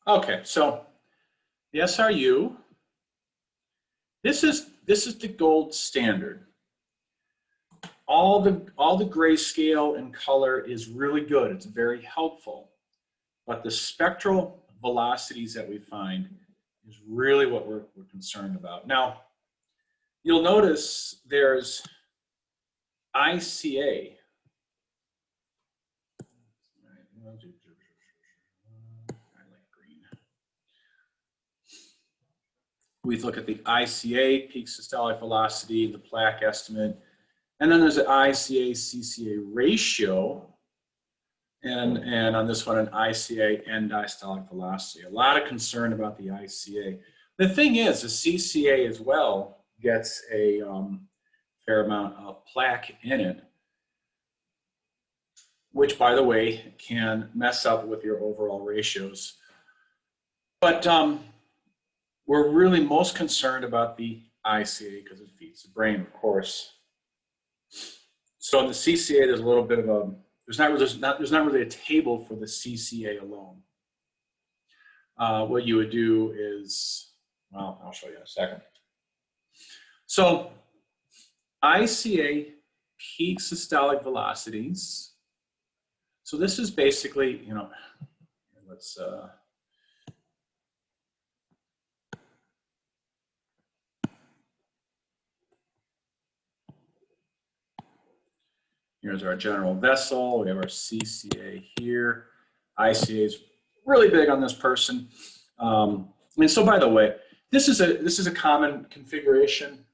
Okay, so the SRU, this is the gold standard. All the grayscale and color is really good. It's very helpful. But the spectral velocities that we find is really what we're concerned about. Now, you'll notice there's ICA. We look at the ICA, peak systolic velocity, the plaque estimate, and then there's an ICA-CCA ratio, and on this one, an ICA end diastolic velocity. A lot of concern about the ICA. The thing is, the CCA as well gets a fair amount of plaque in it, which, by the way, can mess up with your overall ratios. But we're really most concerned about the ICA because it feeds the brain, of course. So in the CCA, there's a little bit of a, there's not really a table for the CCA alone. What you would do is, well, I'll show you in a second. So ICA peak systolic velocities. So this is basically, you know, let's, here's our general vessel. We have our CCA here. ICA is really big on this person. And so, by the way, this is a common configuration.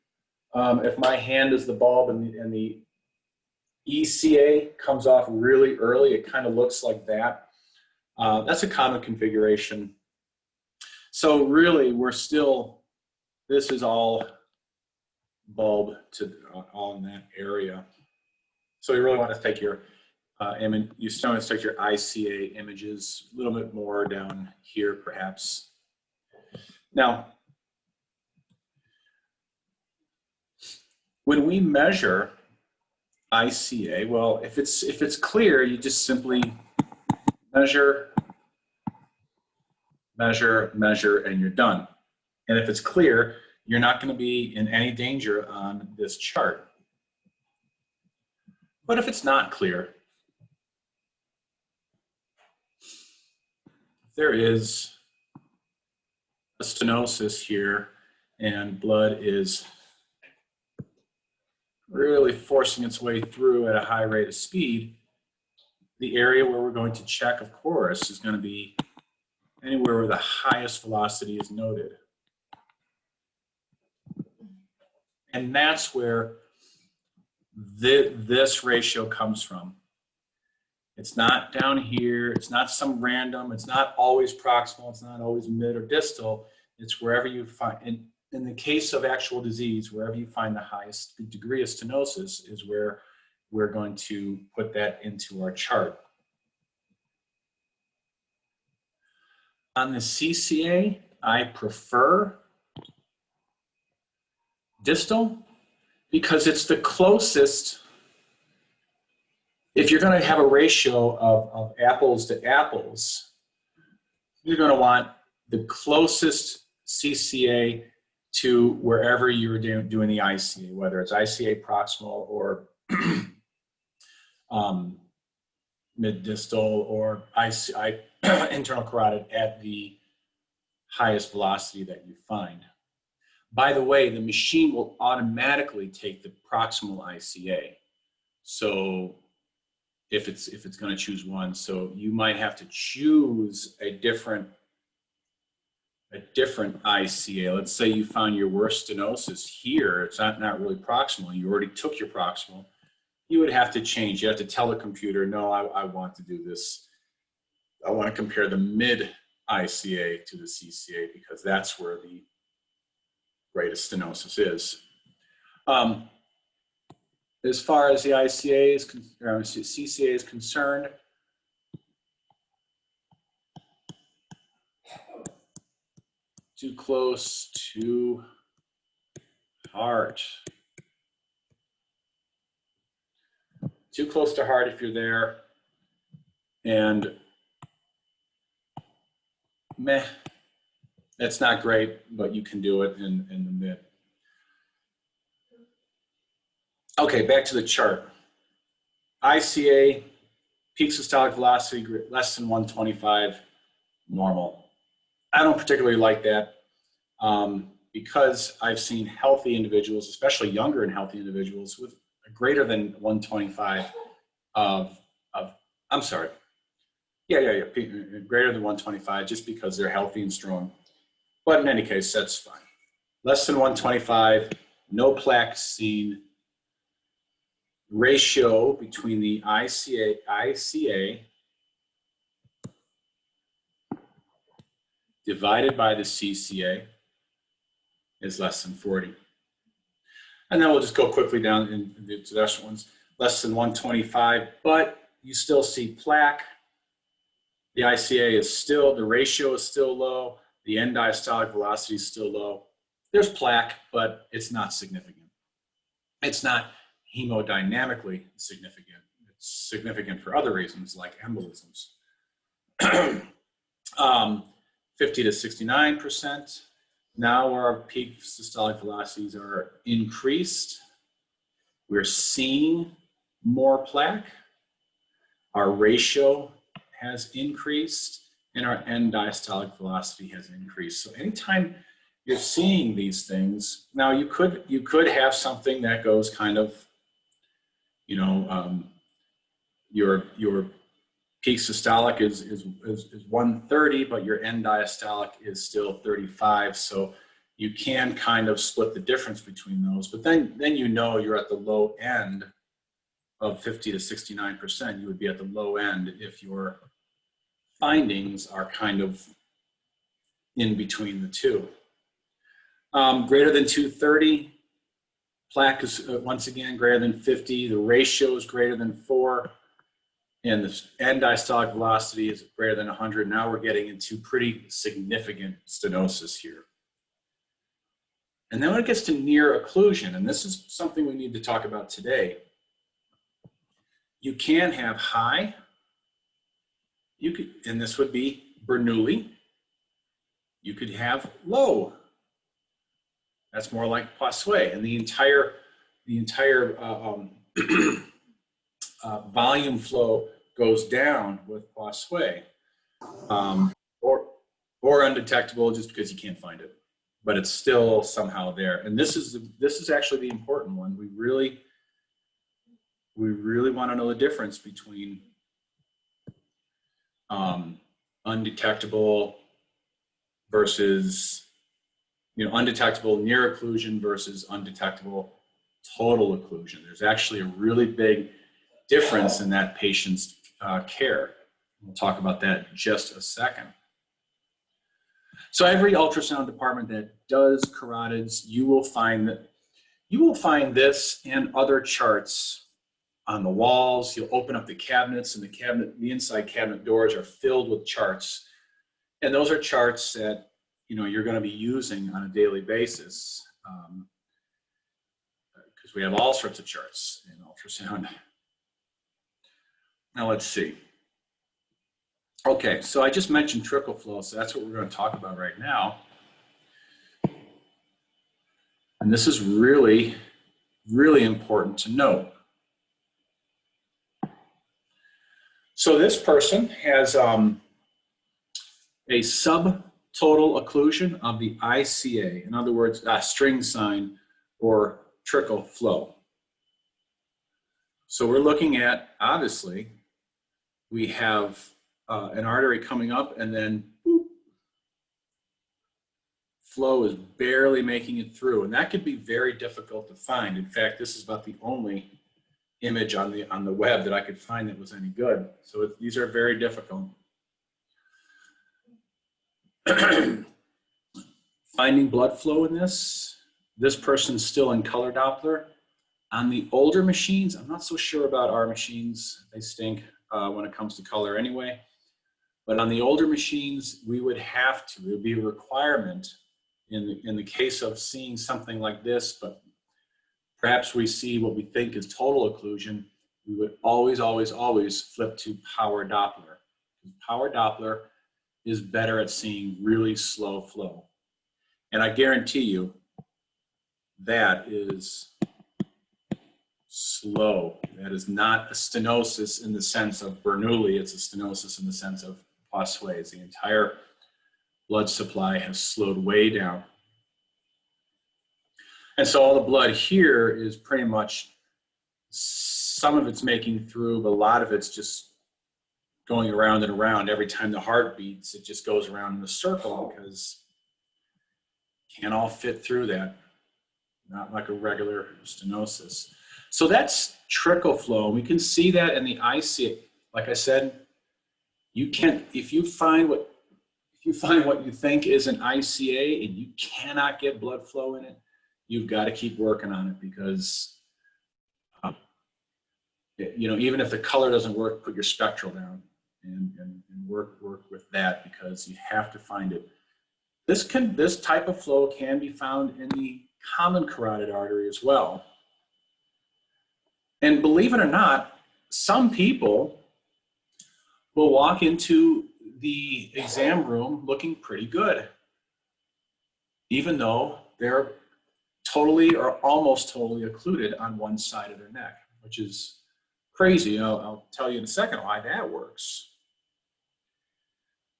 If my hand is the bulb and the ECA comes off really early, it kind of looks like that. That's a common configuration. So really, we're still, this is all bulb to all in that area. So you really want to take your image, you still want to take your ICA images a little bit more down here, perhaps. Now, when we measure ICA, well, if it's clear, you just simply measure, measure, measure, and you're done. And if it's clear, you're not going to be in any danger on this chart. But if it's not clear, there is a stenosis here and blood is really forcing its way through at a high rate of speed, the area where we're going to check, of course, is going to be anywhere where the highest velocity is noted. And that's where this ratio comes from. It's not down here, it's not some random, it's not always proximal, it's not always mid or distal, it's wherever you find, in the case of actual disease, wherever you find the highest degree of stenosis is where we're going to put that into our chart. On the CCA, I prefer distal because it's the closest. If you're going to have a ratio of apples to apples, you're going to want the closest CCA to wherever you're doing the ICA, whether it's ICA proximal or mid-distal or internal carotid at the highest velocity that you find. By the way, the machine will automatically take the proximal ICA. So if it's going to choose one, so you might have to choose a different ICA. Let's say you found your worst stenosis here. It's not really proximal. You already took your proximal. You would have to change. You have to tell the computer, no, I want to do this. I want to compare the mid ICA to the CCA because that's where the greatest stenosis is. As far as the ICA is, CCA is concerned, too close to heart. Too close to heart if you're there, and meh. That's not great, but you can do it in the mid. Okay, back to the chart. ICA, peak systolic velocity less than 125, normal. I don't particularly like that because I've seen healthy individuals, especially younger and healthy individuals, with a greater than 125 I'm sorry. Yeah, greater than 125 just because they're healthy and strong. But in any case, that's fine. Less than 125, no plaque seen. Ratio between the ICA divided by the CCA is less than 40. And then we'll just go quickly down into the next ones. Less than 125, but you still see plaque. The ICA is still, the ratio is still low. The end diastolic velocity is still low. There's plaque, but it's not significant. It's not hemodynamically significant. It's significant for other reasons like embolisms. 50 to 69%. Now our peak systolic velocities are increased. We're seeing more plaque. Our ratio has increased and our end diastolic velocity has increased. So anytime you're seeing these things, now you could have something that goes kind of, you know, your peak systolic is 130, but your end diastolic is still 35. So you can kind of split the difference between those. But then you know you're at the low end of 50 to 69%. You would be at the low end if your findings are kind of in between the two. Greater than 230, plaque is once again greater than 50. The ratio is greater than 4. And the end diastolic velocity is greater than 100. Now we're getting into pretty significant stenosis here. And then when it gets to near occlusion, and this is something we need to talk about today, you can have high, and this would be Bernoulli. You could have low. That's more like Poisson, and the entire volume flow goes down with Poisson, or undetectable just because you can't find it, but it's still somehow there. And this is actually the important one. We really want to know the difference between undetectable versus, undetectable near occlusion versus undetectable total occlusion. There's actually a really big difference in that patient's care. We'll talk about that in just a second. So every ultrasound department that does carotids, you will find this and other charts on the walls. You'll open up the cabinets, and the inside cabinet doors are filled with charts. And those are charts that you're going to be using on a daily basis, because we have all sorts of charts in ultrasound. Now let's see. Okay, so I just mentioned trickle flow, so that's what we're going to talk about right now. And this is really, really important to know. So this person has a subtotal occlusion of the ICA, in other words, a string sign or trickle flow. So we're looking at, obviously, we have an artery coming up, and then boop, flow is barely making it through, and that could be very difficult to find. In fact, this is about the only image on the web that I could find that was any good. So these are very difficult. Finding blood flow in this person's still in color Doppler. On the older machines, I'm not so sure about our machines. They stink when it comes to color anyway. But on the older machines, we would have to, it would be a requirement in the case of seeing something like this, but perhaps we see what we think is total occlusion, we would always flip to power Doppler. Power Doppler is better at seeing really slow flow. And I guarantee you that is slow. That is not a stenosis in the sense of Bernoulli. It's a stenosis in the sense of Bossuet's. The entire blood supply has slowed way down. And so all the blood here is pretty much, some of it's making through, but a lot of it's just going around and around. Every time the heart beats, it just goes around in a circle because it can't all fit through that. Not like a regular stenosis. So that's trickle flow. We can see that in the ICA. Like I said, you can't, if you find what you think is an ICA and you cannot get blood flow in it, you've got to keep working on it because, you know, even if the color doesn't work, put your spectral down and work with that because you have to find it. This type of flow can be found in the common carotid artery as well. And believe it or not, some people will walk into the exam room looking pretty good, even though they're totally or almost totally occluded on one side of their neck, which is crazy. I'll tell you in a second why that works.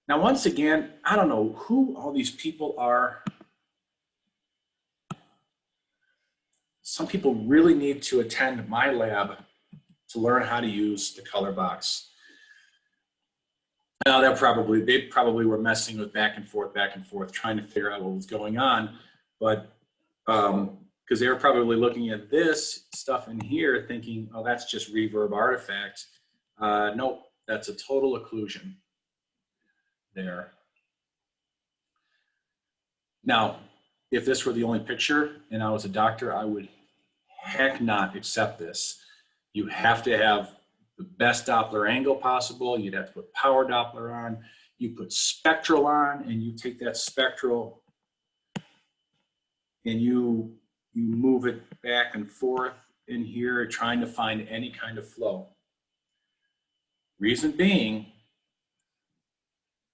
Now, once again, I don't know who all these people are. Some people really need to attend my lab to learn how to use the color box. Now, they probably were messing with back and forth, trying to figure out what was going on. But because they were probably looking at this stuff in here thinking, oh, that's just reverb artifact. Nope, that's a total occlusion there. Now, if this were the only picture and I was a doctor, I would heck not accept this. You have to have the best Doppler angle possible. You'd have to put power Doppler on. You put spectral on, and you take that spectral and you move it back and forth in here, trying to find any kind of flow. Reason being,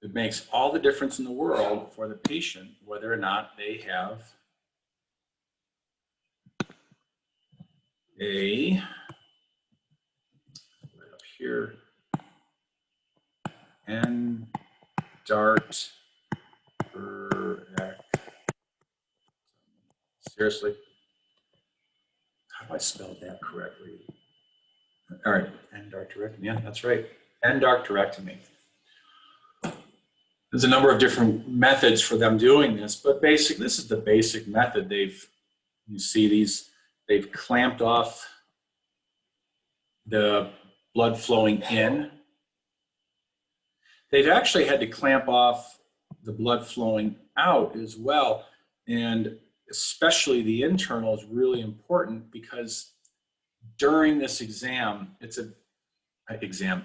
it makes all the difference in the world for the patient, whether or not they have a, right up here, N-DART, seriously? How do I spell that correctly? All right, endarterectomy, yeah, that's right, endarterectomy. There's a number of different methods for them doing this, but this is the basic method. You see these, they've clamped off the blood flowing in. They've actually had to clamp off the blood flowing out as well. And especially the internal is really important because during this exam,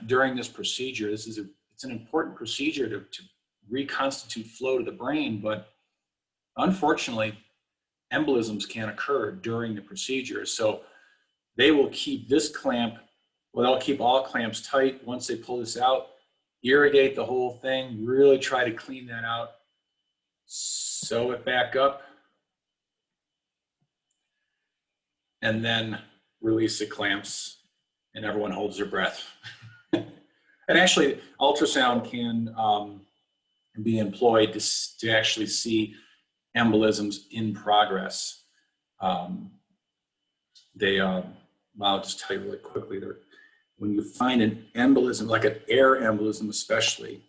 during this procedure, it's an important procedure to reconstitute flow to the brain, but unfortunately, embolisms can occur during the procedure. So they will keep this clamp, well, they'll keep all clamps tight. Once they pull this out, irrigate the whole thing, really try to clean that out, sew it back up, and then release the clamps, and everyone holds their breath. And actually, ultrasound can be employed to actually see embolisms in progress. Well, I'll just tell you really quickly, when you find an embolism, like an air embolism especially,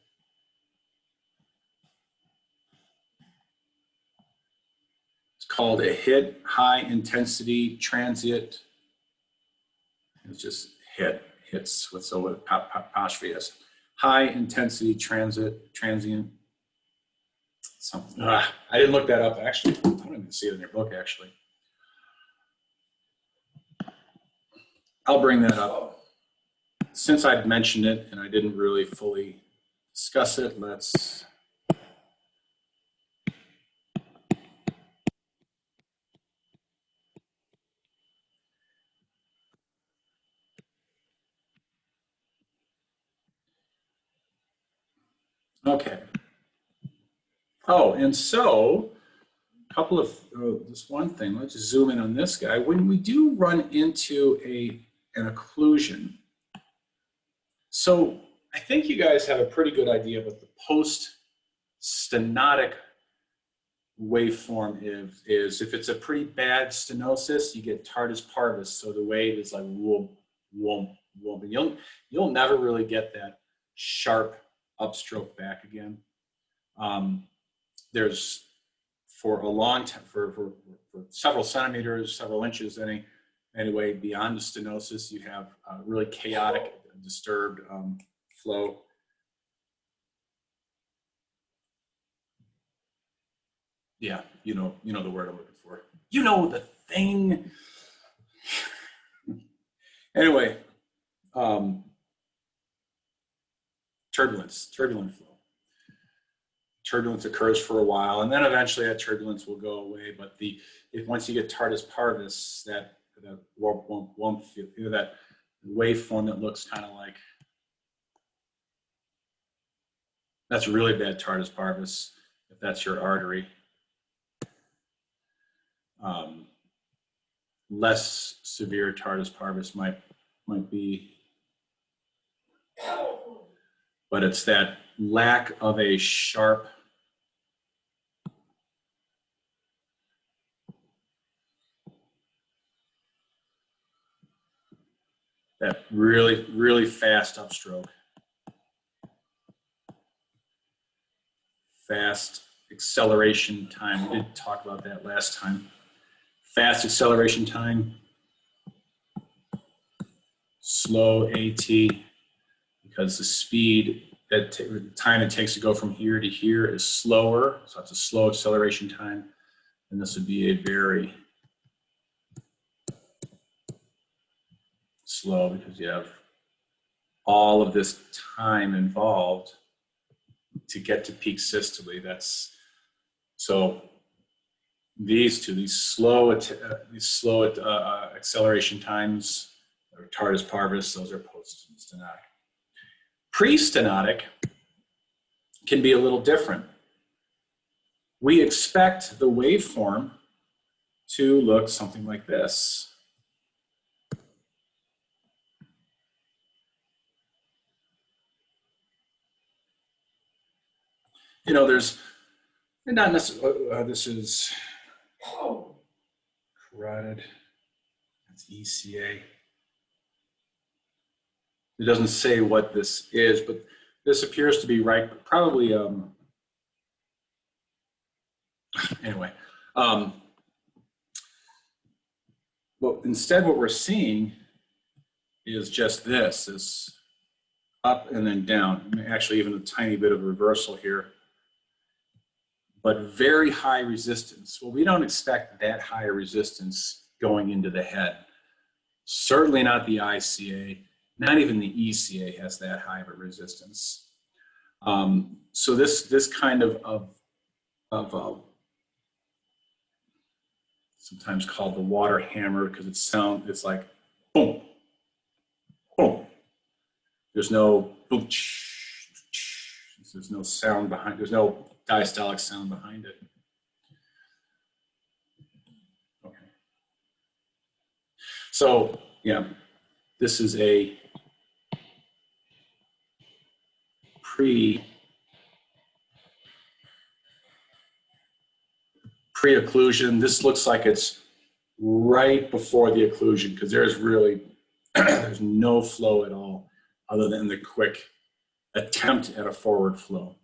it's called a HIT, high intensity transient. It's just hits with apostrophe S. High intensity transient. Something. I didn't look that up actually. I don't even see it in your book actually. I'll bring that up. Since I've mentioned it and I didn't really fully discuss it, let's. Okay. Oh, and so a couple of, this one thing, let's zoom in on this guy. When we do run into an occlusion, so I think you guys have a pretty good idea what the post-stenotic waveform is. If it's a pretty bad stenosis, you get tardus parvus. So the wave is like whoom, whoom, whoom. And you'll never really get that sharp upstroke back again. There's for a long time, for several centimeters, several inches, anyway, beyond the stenosis, you have a really chaotic, disturbed flow. Yeah, you know the word I'm looking for. You know the thing. Anyway, turbulent flow. Turbulence occurs for a while, and then eventually that turbulence will go away. But once you get tardus parvus, that that waveform that looks kind of like, that's really bad tardus parvus if that's your artery. Less severe tardus parvus might be, but it's that lack of a sharp that really fast upstroke, fast acceleration time. We did talk about that last time. Fast acceleration time, slow AT, because the speed, the time it takes to go from here to here is slower, so it's a slow acceleration time, and this would be a very slow because you have all of this time involved to get to peak systole. So these slow acceleration times, or tardus parvus, those are post-stenotic. Pre-stenotic can be a little different. We expect the waveform to look something like this. You know, there's not necessarily, this is carotid, that's ECA. It doesn't say what this is, but this appears to be right, probably, anyway. Well, instead what we're seeing is just this, is up and then down. Actually, even a tiny bit of reversal here, but very high resistance. Well, we don't expect that high resistance going into the head. Certainly not the ICA, not even the ECA has that high of a resistance. So this kind of sometimes called the water hammer, because it's like boom, boom. There's no boom, there's no sound behind, there's no diastolic sound behind it. Okay. So yeah, this is a pre-occlusion. This looks like it's right before the occlusion, because there's really there's no flow at all other than the quick attempt at a forward flow.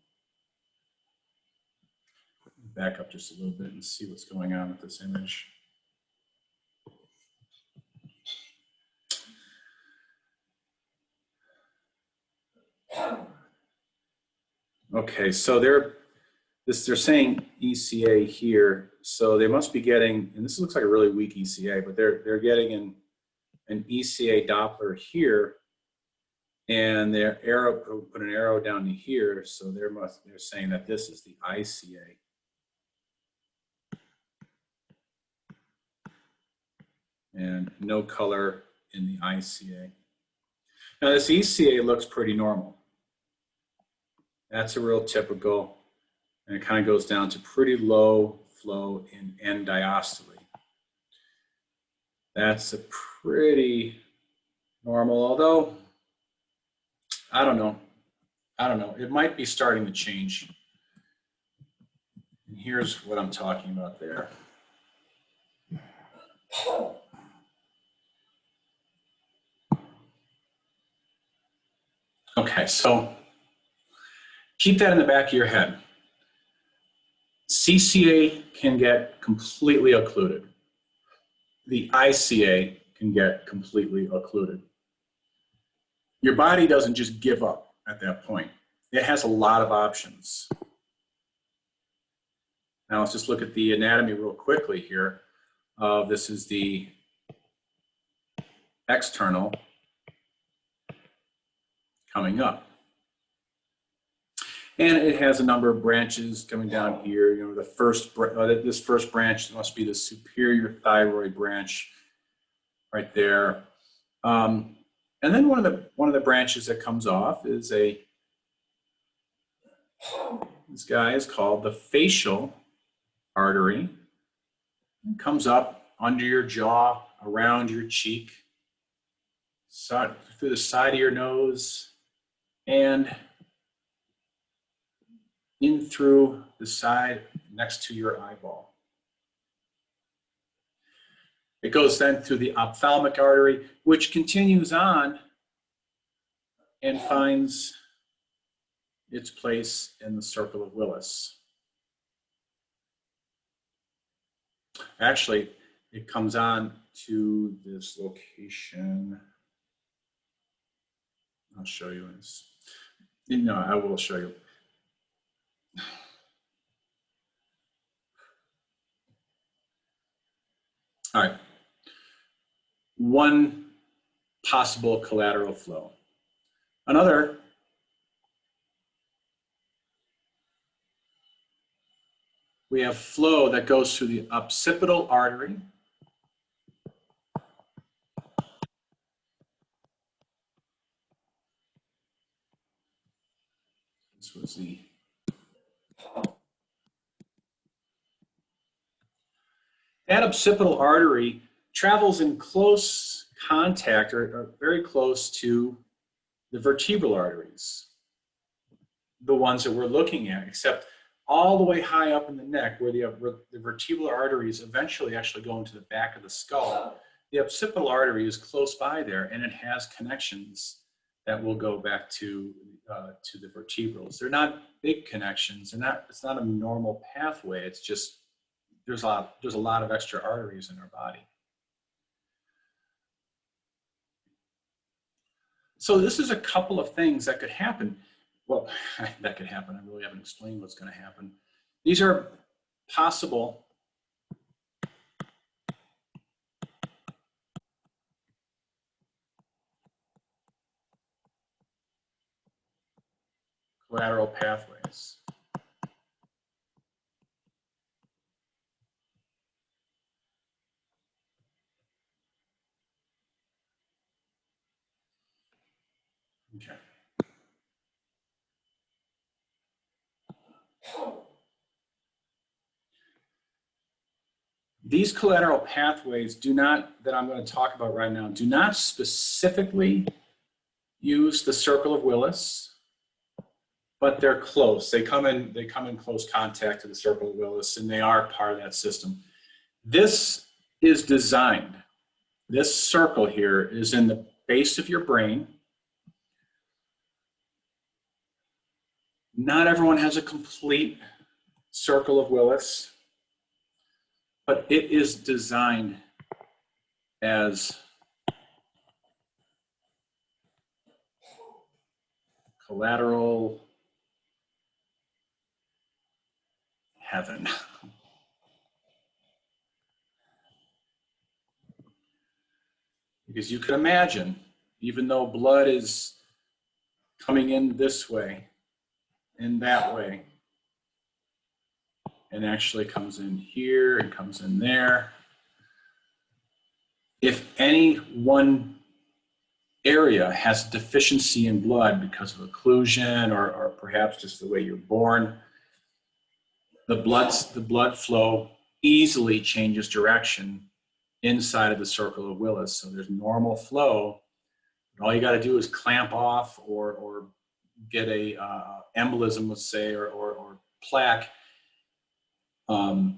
Back up just a little bit and see what's going on with this image. Okay, so they're saying ECA here, so they must be getting, and this looks like a really weak ECA, but they're getting an ECA Doppler here, and their arrow, put an arrow down to here, so they're saying that this is the ICA. And no color in the ICA. Now this ECA looks pretty normal. That's a real typical, And it kind of goes down to pretty low flow in end diastole. That's a pretty normal, although I don't know. It might be starting to change. And here's what I'm talking about there. Okay, so keep that in the back of your head. CCA can get completely occluded. The ICA can get completely occluded. Your body doesn't just give up at that point. It has a lot of options. Now let's just look at the anatomy real quickly here. This is the external coming up. And it has a number of branches coming down here. You know, the first, this first branch must be the superior thyroid branch right there. And then one of the branches that comes off is this guy is called the facial artery. It comes up under your jaw, around your cheek, through the side of your nose, and in through the side next to your eyeball. It goes then through the ophthalmic artery, which continues on and finds its place in the circle of Willis. Actually, it comes on to this location. I'll show you this. No, I will show you. All right. One possible collateral flow. Another, we have flow that goes through the occipital artery. This was the that occipital artery travels in close contact or very close to the vertebral arteries, the ones that we're looking at, except all the way high up in the neck where the vertebral arteries eventually actually go into the back of the skull. The occipital artery is close by there, and it has connections that will go back to the vertebrals. They're not big connections. It's not a normal pathway. It's just there's a lot of extra arteries in our body. So this is a couple of things that could happen. Well, that could happen. I really haven't explained what's going to happen. These are possible collateral pathways. Okay. These collateral pathways that I'm going to talk about right now, do not specifically use the circle of Willis, but they're close. They come in close contact to the circle of Willis, and they are part of that system. This is designed. This circle here is in the base of your brain. Not everyone has a complete circle of Willis, but it is designed as collateral heaven. Because you can imagine, even though blood is coming in this way and that way, and actually comes in here and comes in there, if any one area has deficiency in blood because of occlusion or perhaps just the way you're born, the blood flow easily changes direction inside of the circle of Willis. So there's normal flow. All you got to do is clamp off or get a embolism, let's say, or plaque in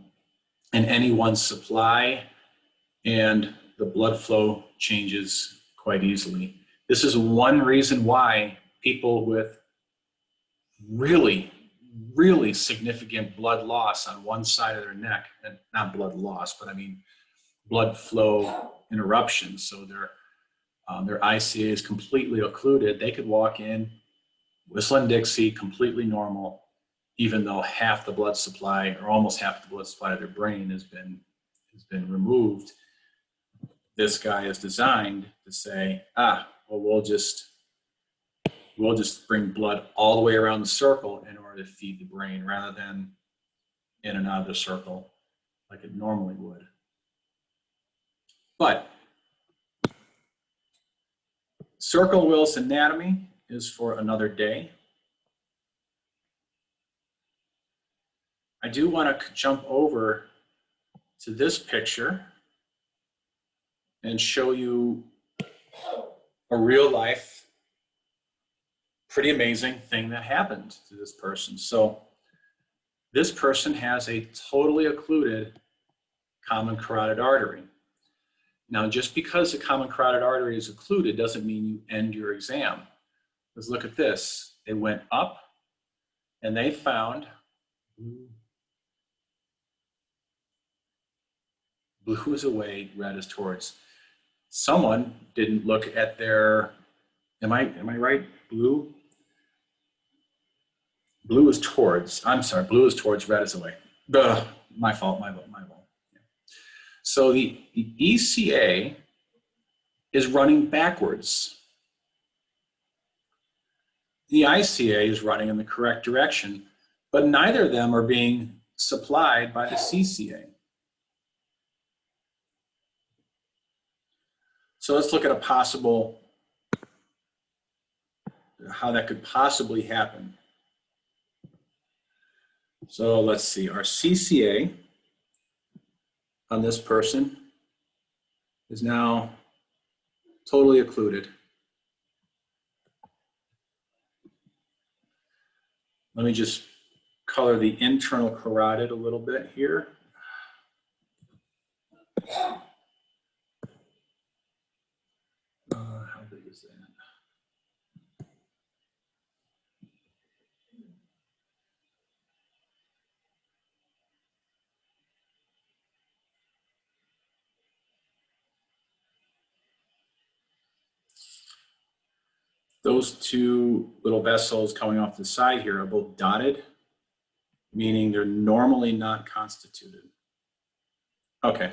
any one supply, and the blood flow changes quite easily. This is one reason why people with really, really significant blood loss on one side of their neck, and not blood loss, but I mean blood flow interruptions, so their ICA is completely occluded, they could walk in, whistling Dixie, completely normal, even though half the blood supply, or almost half the blood supply of their brain has been removed. This guy is designed to say, well, we'll just bring blood all the way around the circle in order to feed the brain, rather than in and out of the circle like it normally would. But circle Willis anatomy is for another day. I do want to jump over to this picture and show you a real life, pretty amazing thing that happened to this person. So this person has a totally occluded common carotid artery. Now, just because the common carotid artery is occluded doesn't mean you end your exam. Let's look at this. They went up and they found blue is away, red is towards. Someone didn't look at their, am I right? Blue is towards, I'm sorry, blue is towards, red is away. Ugh, my fault. Yeah. So the ECA is running backwards. The ICA is running in the correct direction, but neither of them are being supplied by the CCA. So let's look at a possible, how that could possibly happen. So let's see, our CCA on this person is now totally occluded. Let me just color the internal carotid a little bit here. How big is that? Those two little vessels coming off the side here are both dotted, meaning they're normally not constituted. Okay,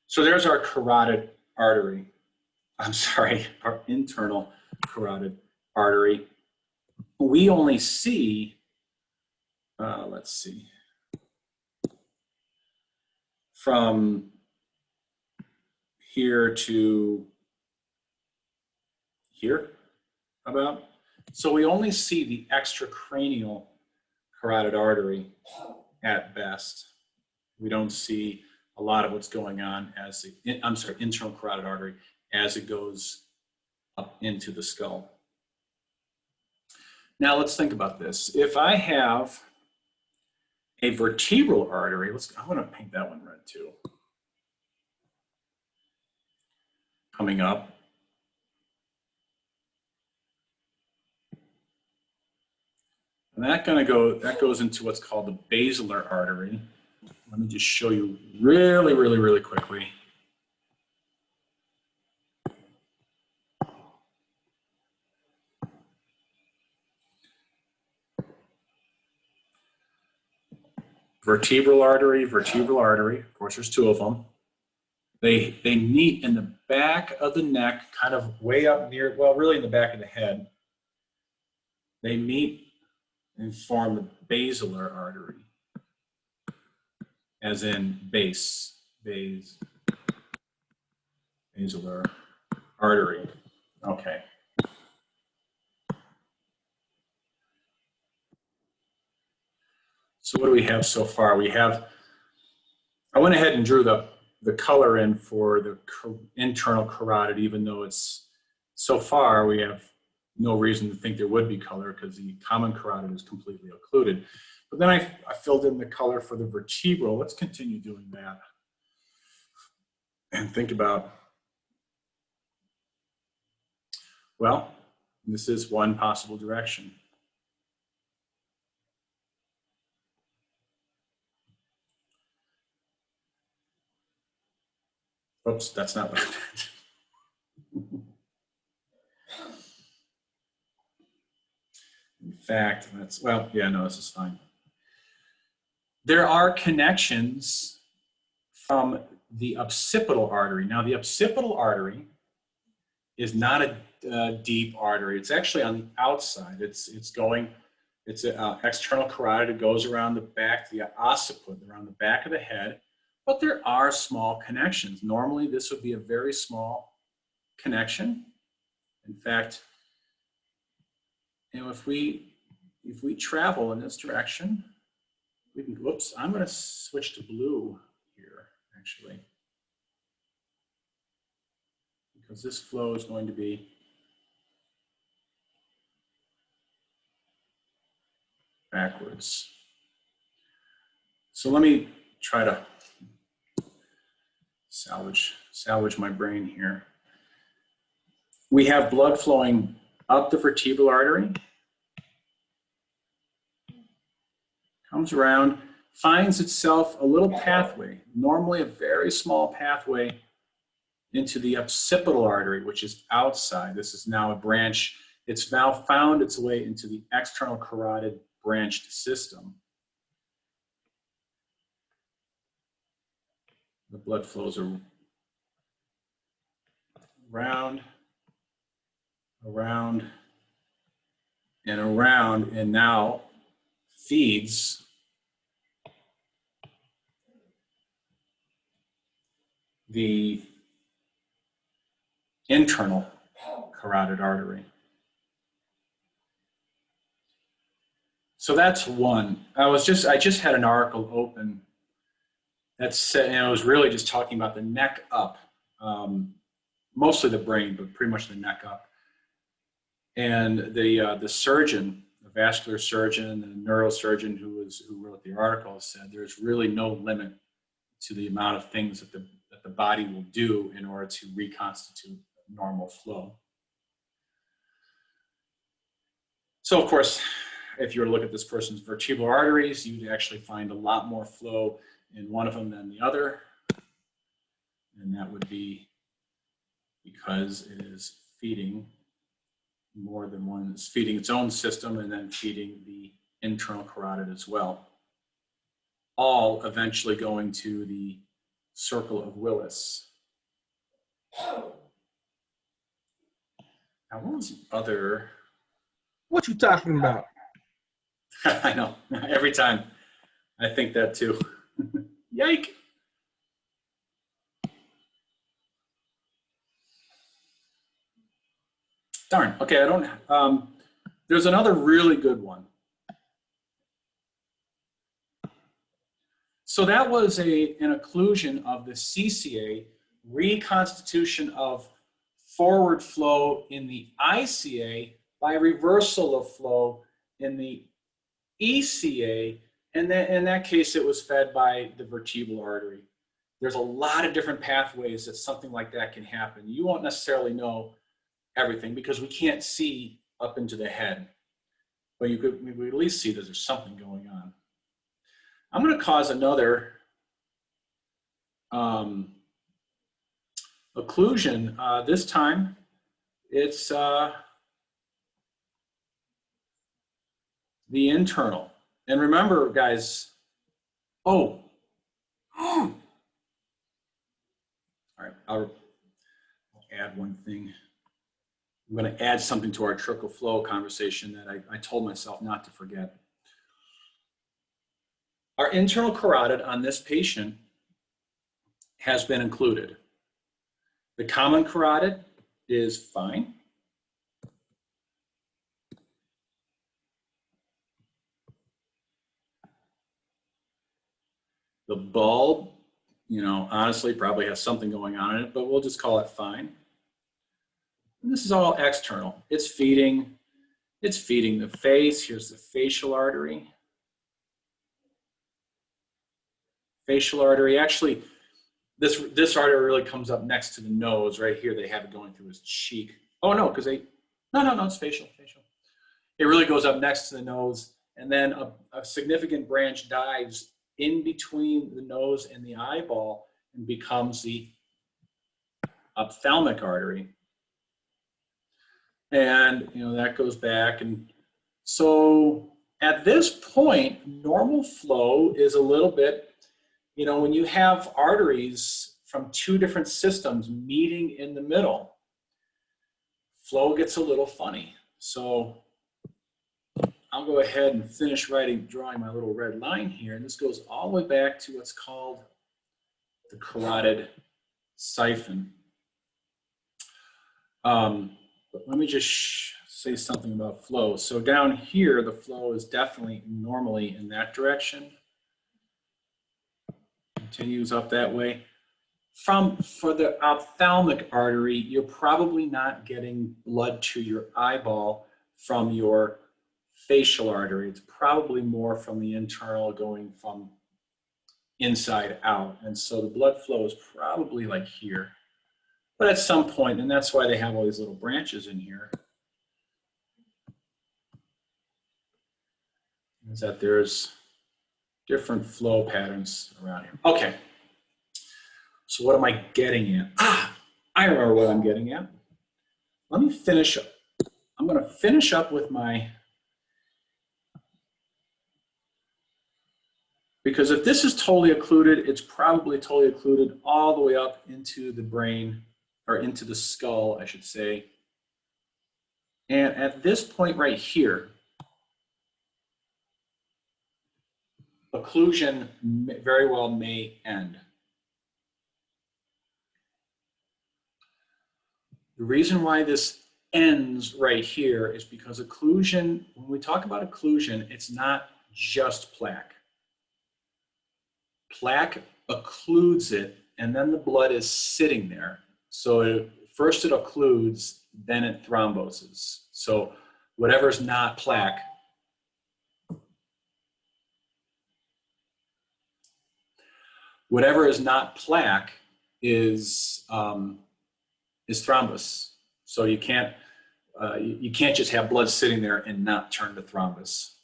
so there's our carotid artery. I'm sorry, our internal carotid artery. We only see, let's see, from here to here, about. So we only see the extracranial carotid artery at best. We don't see a lot of what's going on as the, I'm sorry, internal carotid artery as it goes up into the skull. Now let's think about this. If I have a vertebral artery, I'm going to paint that one red too. Coming up. And that goes into what's called the basilar artery. Let me just show you really quickly. Vertebral artery. Of course, there's two of them. They meet in the back of the neck, kind of way up near, well, really in the back of the head. They meet and form the basilar artery, as in basilar artery. Okay. So what do we have so far? We have, I went ahead and drew the color in for the internal carotid, even though it's, so far we have no reason to think there would be color because the common carotid is completely occluded. But then I filled in the color for the vertebral. Let's continue doing that. And think about, well, this is one possible direction. Oops, that's not what I meant. In fact, that's, well, yeah, no, this is fine. There are connections from the occipital artery. Now, the occipital artery is not a deep artery. It's actually on the outside. It's an external carotid. It goes around the back, the occiput, around the back of the head. But there are small connections. Normally, this would be a very small connection. In fact, you know, if we travel in this direction, we can, whoops, I'm going to switch to blue here, actually, because this flow is going to be backwards. So let me try to salvage my brain here. We have blood flowing up the vertebral artery, comes around, finds itself a little pathway, normally a very small pathway, into the occipital artery, which is outside. This is now a branch. It's now found its way into the external carotid branched system. The blood flows around, around, and around, and now feeds the internal carotid artery. So that's one. I just had an article open that said, and it was really just talking about the neck up, mostly the brain, but pretty much the neck up. And the surgeon, the vascular surgeon, the neurosurgeon who wrote the article said there's really no limit to the amount of things that the body will do in order to reconstitute normal flow. So of course, if you were to look at this person's vertebral arteries, you'd actually find a lot more flow in one of them than the other. And that would be because it is feeding more than one. It's feeding its own system and then feeding the internal carotid as well. All eventually going to the circle of Willis. Now, what was the other? What you talking about? I know. Every time I think that too. Yike. Darn. Okay, I don't. There's another really good one. So that was an occlusion of the CCA, reconstitution of forward flow in the ICA by reversal of flow in the ECA, and then in that case it was fed by the vertebral artery. There's a lot of different pathways that something like that can happen. You won't necessarily know everything because we can't see up into the head, but we could at least see that there's something going on. I'm going to cause another occlusion. This time it's the internal. And remember, guys, all right, I'll add one thing. I'm going to add something to our trickle flow conversation that I told myself not to forget. Our internal carotid on this patient has been included. The common carotid is fine. The bulb, you know, honestly probably has something going on in it, but we'll just call it fine. And this is all external. It's feeding the face. Here's the facial artery. Facial artery, actually, this artery really comes up next to the nose right here. They have it going through his cheek. Oh no, because no, it's facial. It really goes up next to the nose, and then a significant branch dives in between the nose and the eyeball and becomes the ophthalmic artery. And you know that goes back, and so at this point, normal flow is a little bit, you know, when you have arteries from two different systems meeting in the middle, flow gets a little funny. So I'll go ahead and finish drawing my little red line here. And this goes all the way back to what's called the carotid siphon. But let me just say something about flow. So down here, the flow is definitely normally in that direction. Continues up that way. For the ophthalmic artery, you're probably not getting blood to your eyeball from your facial artery. It's probably more from the internal going from inside out. And so the blood flow is probably like here. But at some point, and that's why they have all these little branches in here, is that there's different flow patterns around here. Okay. So what am I getting at? I remember what I'm getting at. Let me finish up. I'm going to finish up with because if this is totally occluded, it's probably totally occluded all the way up into the brain, or into the skull, I should say. And at this point right here, occlusion very well may end. The reason why this ends right here is because occlusion, when we talk about occlusion, it's not just plaque. Plaque occludes it, and then the blood is sitting there. So first it occludes, then it thromboses. So whatever's not plaque, whatever is not plaque is thrombus. So you can't just have blood sitting there and not turn to thrombus.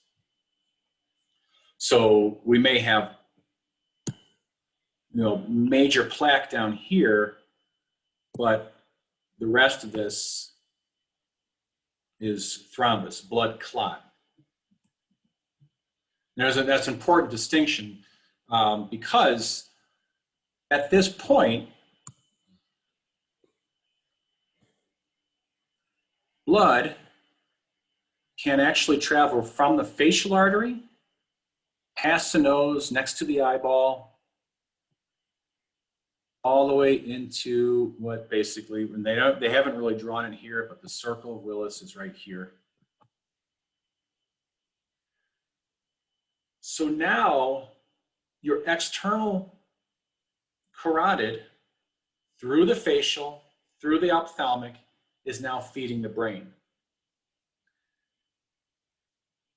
So we may have, you know, major plaque down here, but the rest of this is thrombus, blood clot. That's an important distinction because at this point, blood can actually travel from the facial artery, past the nose, next to the eyeball, all the way into what basically, when they haven't really drawn it here, but the circle of Willis is right here. So now your external carotid through the facial, through the ophthalmic, is now feeding the brain.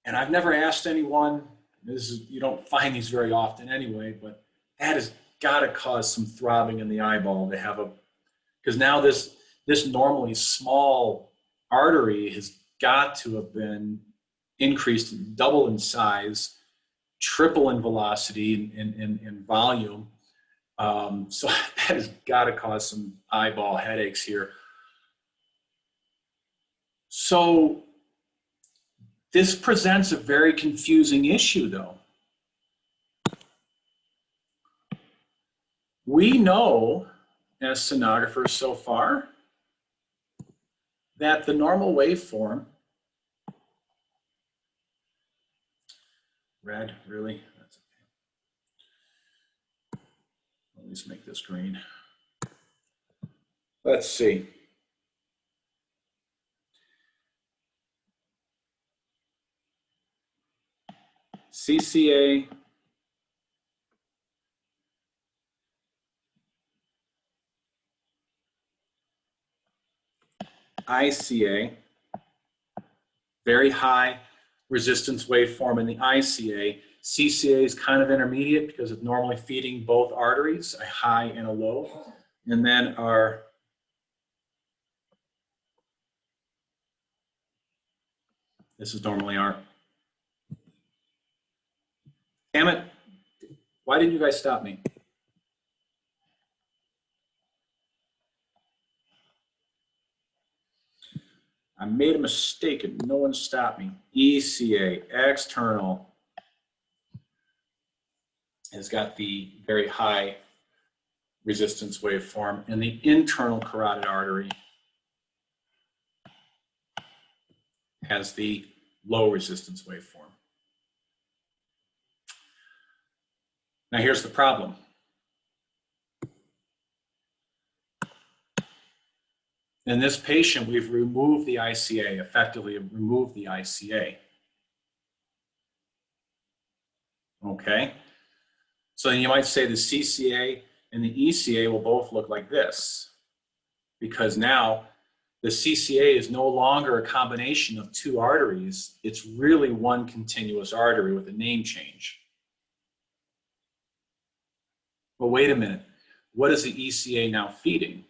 And I've never asked anyone, you don't find these very often anyway, but that has got to cause some throbbing in the eyeball to have because now this normally small artery has got to have been increased, double in size, triple in velocity in volume. So that has got to cause some eyeball headaches here. So this presents a very confusing issue, though. We know, as sonographers so far, that the normal waveform, red, really? That's okay. Let me just make this green. Let's see. CCA ICA, very high resistance waveform in the ICA. CCA is kind of intermediate because it's normally feeding both arteries, a high and a low. And then our this is normally our, damn it, why didn't you guys stop me? I made a mistake and no one stopped me. ECA, external, has got the very high resistance waveform, and the internal carotid artery has the low resistance waveform. Now here's the problem. In this patient, we've removed the ICA, effectively removed the ICA. Okay? So then you might say the CCA and the ECA will both look like this, because now the CCA is no longer a combination of two arteries. It's really one continuous artery with a name change. But wait a minute, what is the ECA now feeding?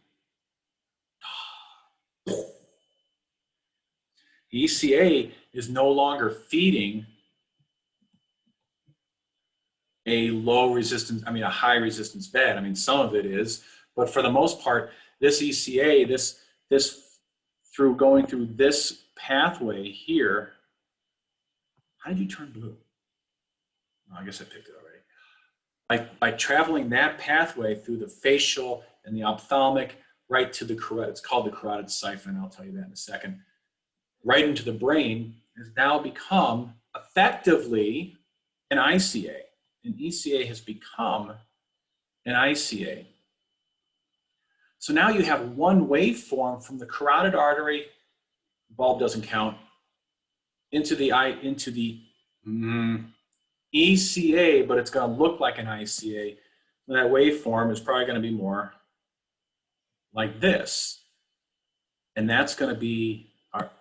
ECA is no longer feeding a low resistance, I mean a high resistance bed. I mean, some of it is, but for the most part, this ECA, this through going through this pathway here, how did you turn blue? Oh, I guess I picked it already. By traveling that pathway through the facial and the ophthalmic right to the carotid, it's called the carotid siphon, I'll tell you that in a second, right into the brain, has now become effectively an ICA. An ECA has become an ICA. So now you have one waveform from the carotid artery, bulb doesn't count, into the ECA, but it's going to look like an ICA. And that waveform is probably going to be more like this. And that's going to be our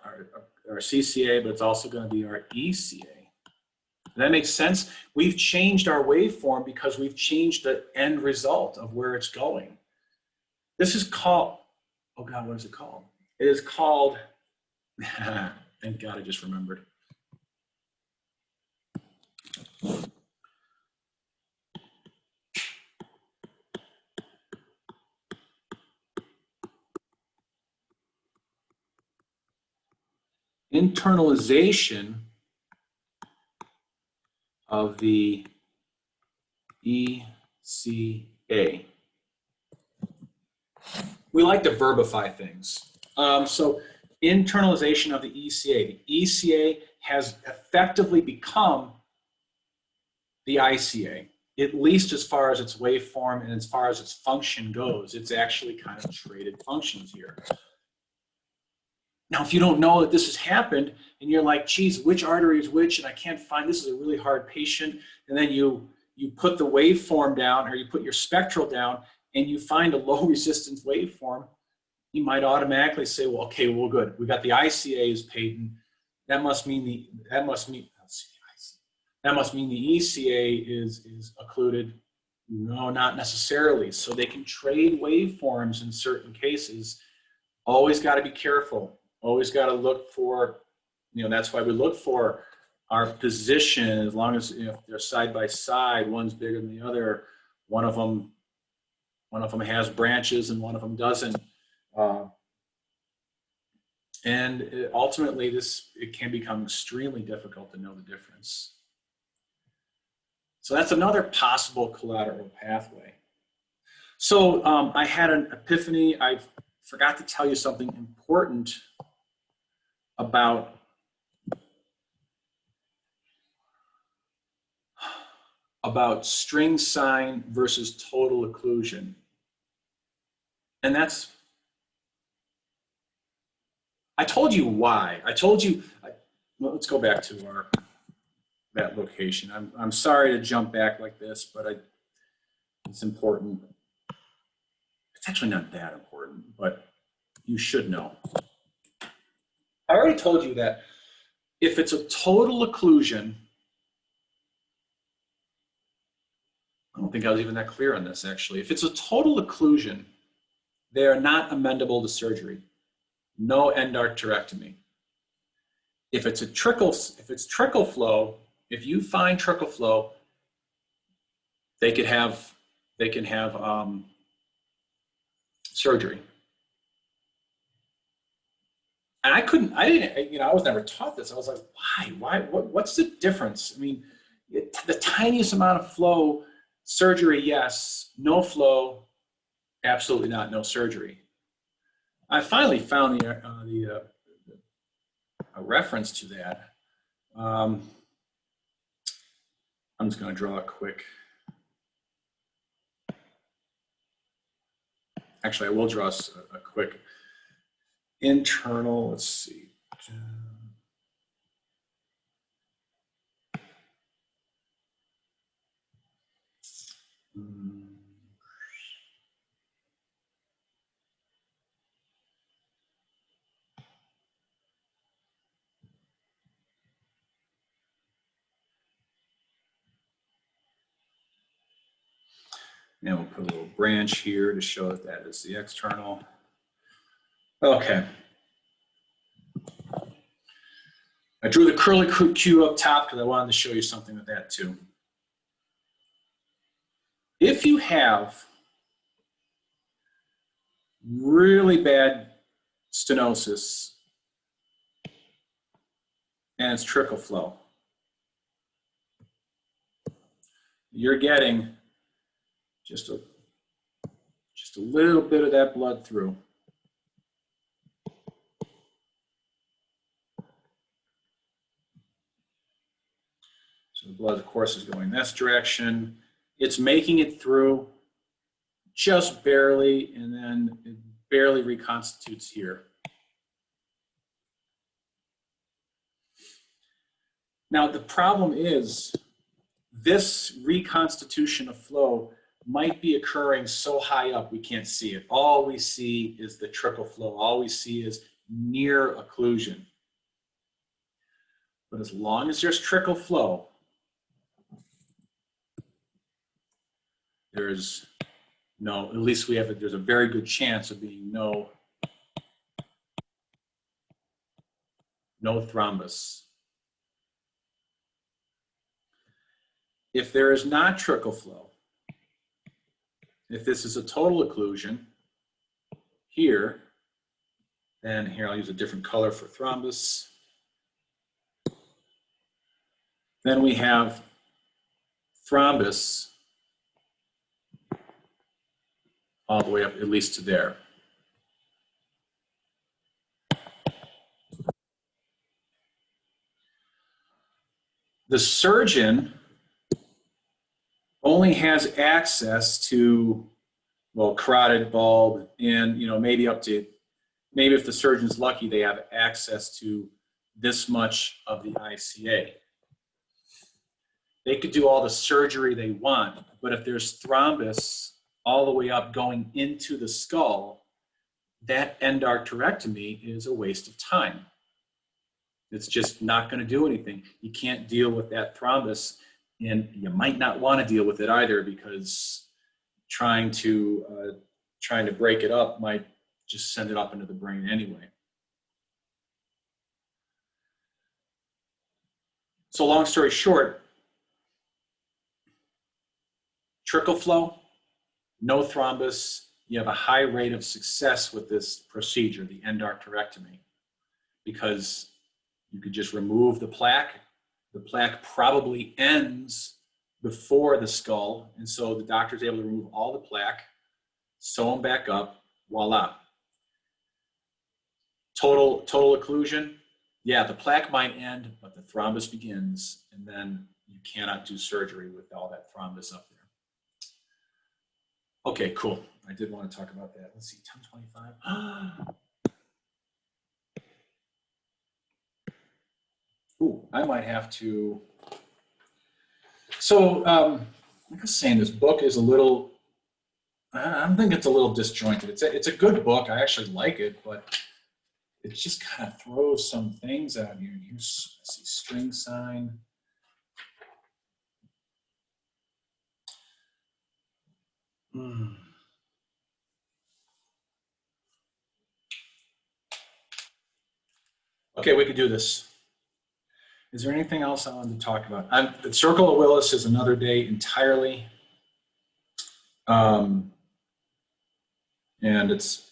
CCA, but it's also going to be our ECA. Does that make sense? We've changed our waveform because we've changed the end result of where it's going. This is called, oh God, what is it called? It is called, thank God I just remembered. Internalization of the ECA. We like to verbify things. So internalization of the ECA. The ECA has effectively become the ICA, at least as far as its waveform and as far as its function goes. It's actually kind of traded functions here. Now, if you don't know that this has happened and you're like, geez, which artery is which, and I can't find, this is a really hard patient, and then you put the waveform down or you put your spectral down and you find a low resistance waveform, you might automatically say, well, okay, well, good. We got the ICA is patent. That must mean the ECA is occluded. No, not necessarily. So they can trade waveforms in certain cases. Always got to be careful. Always got to look for, that's why we look for our position, as long as they're side by side, one's bigger than the other, one of them has branches and one of them doesn't. Ultimately, it can become extremely difficult to know the difference. So that's another possible collateral pathway. So I had an epiphany. I forgot to tell you something important about string sign versus total occlusion. And that's, I told you why. I told you, well, let's go back to that location. I'm sorry to jump back like this, but it's important. It's actually not that important, but you should know. I already told you that if it's a total occlusion, I don't think I was even that clear on this actually. If it's a total occlusion, they are not amendable to surgery. No endarterectomy. If it's trickle flow, if you find trickle flow, they can have surgery. And I was never taught this. I was like, why, what's the difference? I mean, the tiniest amount of flow, surgery, yes. No flow, absolutely not, no surgery. I finally found a reference to that. I'm just going to draw a quick. Actually, I will draw a quick internal. Let's see. And we'll put a little branch here to show that that is the external. Okay. I drew the curly Q up top because I wanted to show you something with that too. If you have really bad stenosis and it's trickle flow, you're getting just a little bit of that blood through. So the blood, of course, is going this direction. It's making it through just barely, and then it barely reconstitutes here. Now, the problem is this reconstitution of flow might be occurring so high up we can't see it. All we see is the trickle flow. All we see is near occlusion. But as long as there's trickle flow, there's no, at least there's a very good chance of being no thrombus. If there is not trickle flow, if this is a total occlusion here, then here I'll use a different color for thrombus. Then we have thrombus all the way up at least to there. The surgeon only has access to, well, carotid bulb and, maybe if the surgeon's lucky, they have access to this much of the ICA. They could do all the surgery they want, but if there's thrombus all the way up going into the skull, that endarterectomy is a waste of time. It's just not going to do anything. You can't deal with that thrombus, and you might not want to deal with it either, because trying to break it up might just send it up into the brain anyway. So long story short, trickle flow, no thrombus, you have a high rate of success with this procedure, the endarterectomy, because you could just remove the plaque. The plaque probably ends before the skull, and so the doctor's able to remove all the plaque, sew them back up, voila. Total occlusion, yeah, the plaque might end, but the thrombus begins, and then you cannot do surgery with all that thrombus up there. Okay, cool. I did want to talk about that. Let's see, 1025. Ooh, I might have to. So, like I was saying, this book is a little, I think it's a little disjointed. It's a good book. I actually like it, but it just kind of throws some things out here. Here's, I see string sign. Okay, we could do this. Is there anything else I wanted to talk about? The circle of Willis is another day entirely. And it's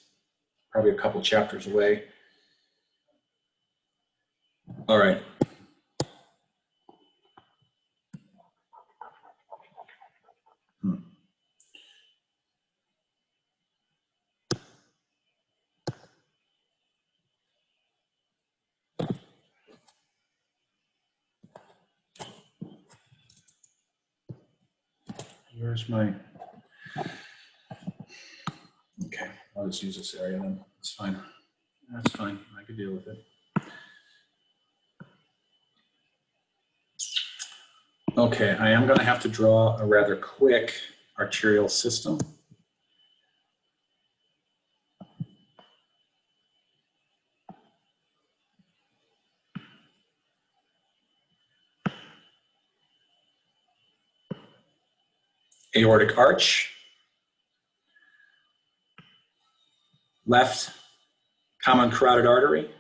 probably a couple chapters away. All right. Where's my, okay, I'll just use this area then. It's fine. That's fine. I could deal with it. Okay, I am going to have to draw a rather quick arterial system. Aortic arch, left common carotid artery,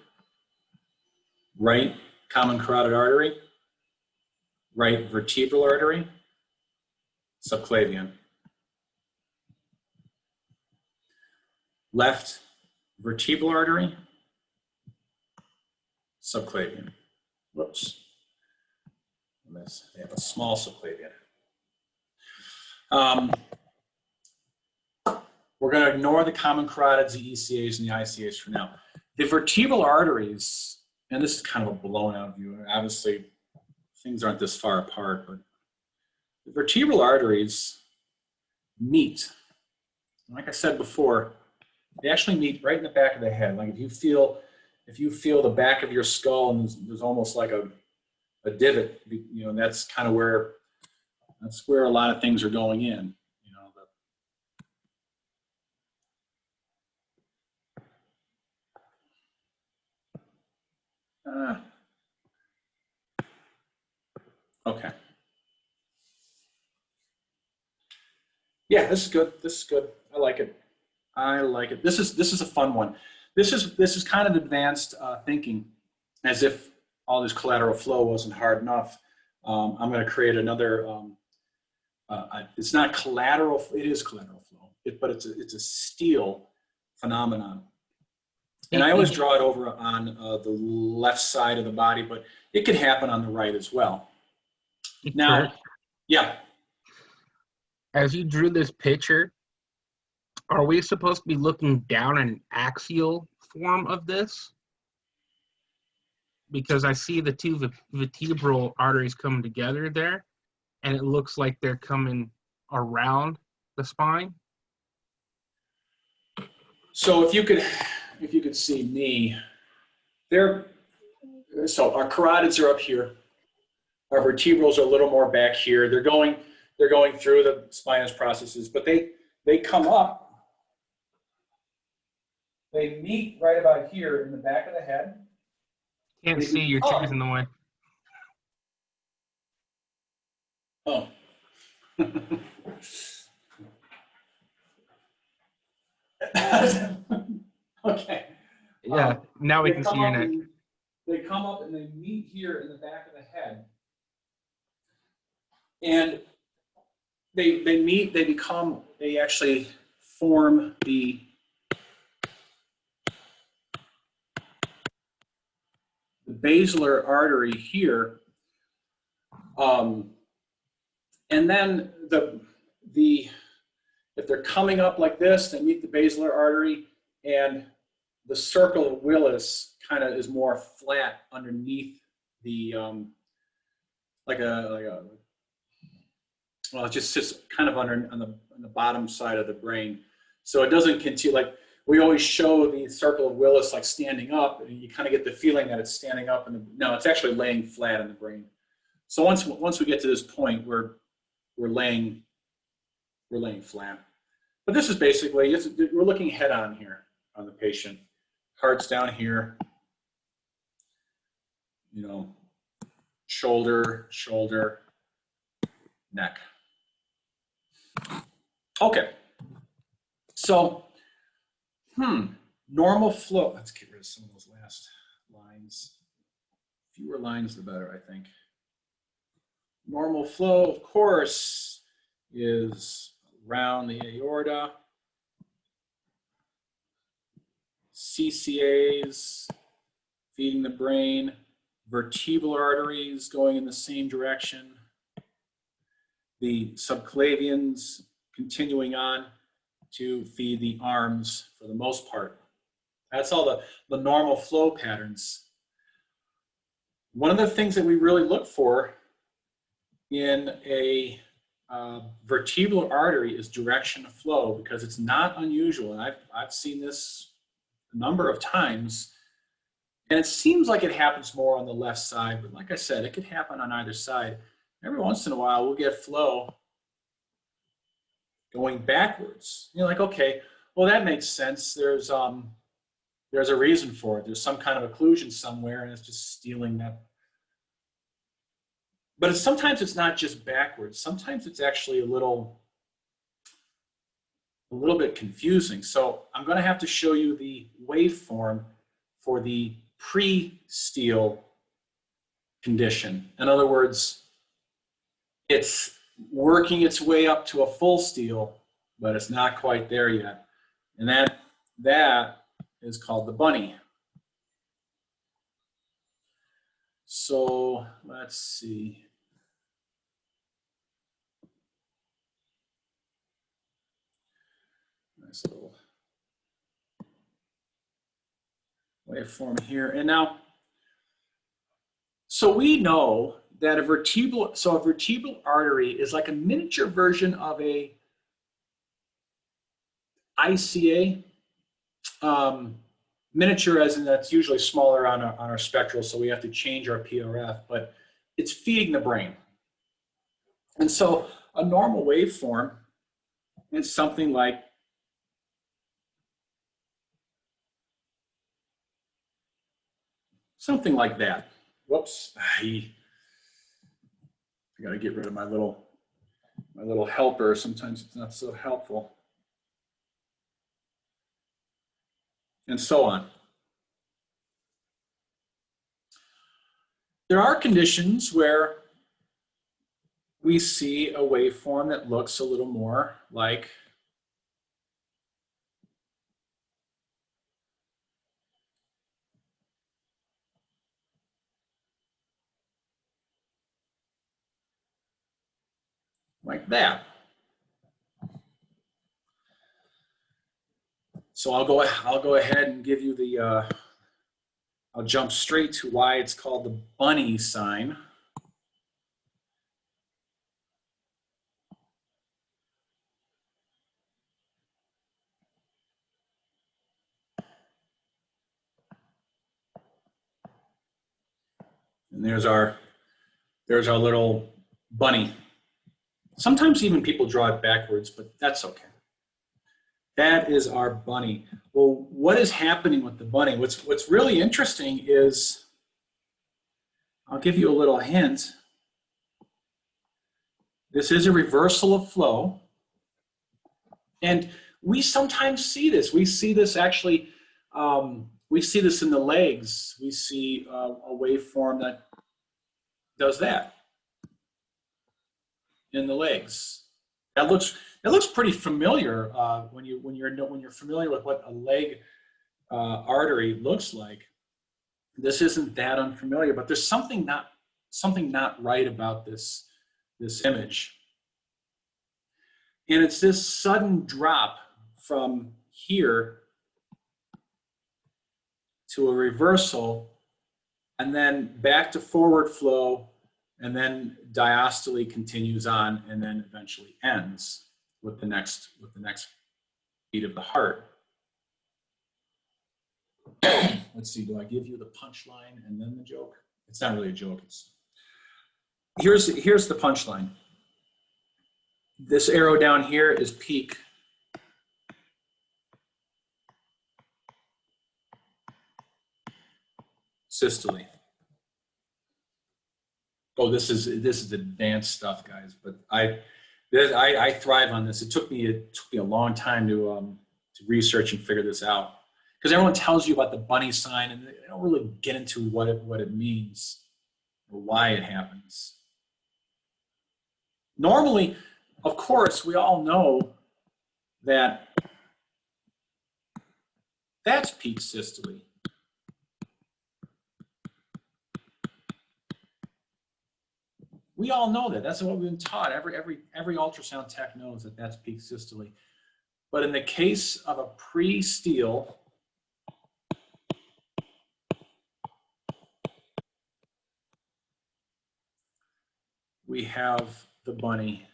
right common carotid artery, right vertebral artery, subclavian. Left vertebral artery, subclavian. Whoops. They have a small subclavian. We're going to ignore the common carotids, the ECAs, and the ICAs for now. The vertebral arteries, and this is kind of a blown out view. Obviously, things aren't this far apart, but the vertebral arteries meet. Like I said before, they actually meet right in the back of the head. Like if you feel the back of your skull and there's almost like a divot, you know, that's kind of where a lot of things are going in. You know, okay. Yeah, this is good. This is good. I like it. I like it. This is a fun one. This is kind of advanced thinking, as if all this collateral flow wasn't hard enough. I'm going to create another. It's not collateral. It is collateral flow, but it's a steel phenomenon. And I always draw it over on the left side of the body, but it could happen on the right as well. Now, yeah. As you drew this picture, are we supposed to be looking down an axial form of this? Because I see the two vertebral arteries coming together there, and it looks like they're coming around the spine. So if you could see me, so our carotids are up here. Our vertebrals are a little more back here. They're going through the spinous processes, but they come up. They meet right about here in the back of the head. Can't see, your chair's in the way. Oh. Okay. Yeah, now we can see your neck. They come up and they meet here in the back of the head. And they meet, they actually form the basilar artery here. And then if they're coming up like this, they meet the basilar artery, and the circle of Willis kind of is more flat underneath the well, it just sits kind of on the bottom side of the brain, so it doesn't continue. Like we always show the circle of Willis like standing up, and you kind of get the feeling that it's standing up, no, it's actually laying flat in the brain. So once we get to this point, we're laying flat. But this is basically, we're looking head on here on the patient. Heart's down here, you know, shoulder, shoulder, neck. Okay. So, normal flow. Let's get rid of some of those last lines. Fewer lines, the better, I think. Normal flow, of course, is around the aorta. CCAs feeding the brain. Vertebral arteries going in the same direction. The subclavians continuing on to feed the arms for the most part. That's all the normal flow patterns. One of the things that we really look for in a vertebral artery is direction of flow, because it's not unusual. And I've seen this a number of times, and it seems like it happens more on the left side, but like I said, it could happen on either side. Every once in a while, we'll get flow going backwards. You're like, okay, well, that makes sense. There's a reason for it. There's some kind of occlusion somewhere, and it's just stealing that. But sometimes it's not just backwards. Sometimes it's actually a little bit confusing. So I'm going to have to show you the waveform for the pre-steal condition. In other words, it's working its way up to a full steal, but it's not quite there yet. And that is called the bunny. So let's see. Nice little waveform here. And now, so we know that a vertebral artery is like a miniature version of a ICA. Miniature as in that's usually smaller on our spectral, so we have to change our PRF, but it's feeding the brain. And so a normal waveform is something like that. Whoops, I got to get rid of my little helper. Sometimes it's not so helpful. And so on. There are conditions where we see a waveform that looks a little more like that. So I'll go ahead and give you the I'll jump straight to why it's called the bunny sign. And there's our little bunny. Sometimes even people draw it backwards, but that's okay. That is our bunny. Well, what is happening with the bunny? What's really interesting is, I'll give you a little hint. This is a reversal of flow. And we sometimes see this. We see this actually, we see this in the legs. We see a waveform that does that in the legs. That looks pretty familiar when you're familiar with what a leg artery looks like. This isn't that unfamiliar, but there's something not right about this image. And it's this sudden drop from here to a reversal, and then back to forward flow, and then diastole continues on, and then eventually ends with the next beat of the heart. Let's see, do I give you the punchline and then the joke? It's not really a joke. Here's the punchline. This arrow down here is peak. systole. Oh, this is advanced stuff, guys. But I thrive on this. It took me a long time to research and figure this out, because everyone tells you about the bunny sign and they don't really get into what it means or why it happens. Normally, of course, we all know that that's peak systole. We all know that. That's what we've been taught. Every ultrasound tech knows that that's peak systole. But in the case of a pre-steal, we have the bunny.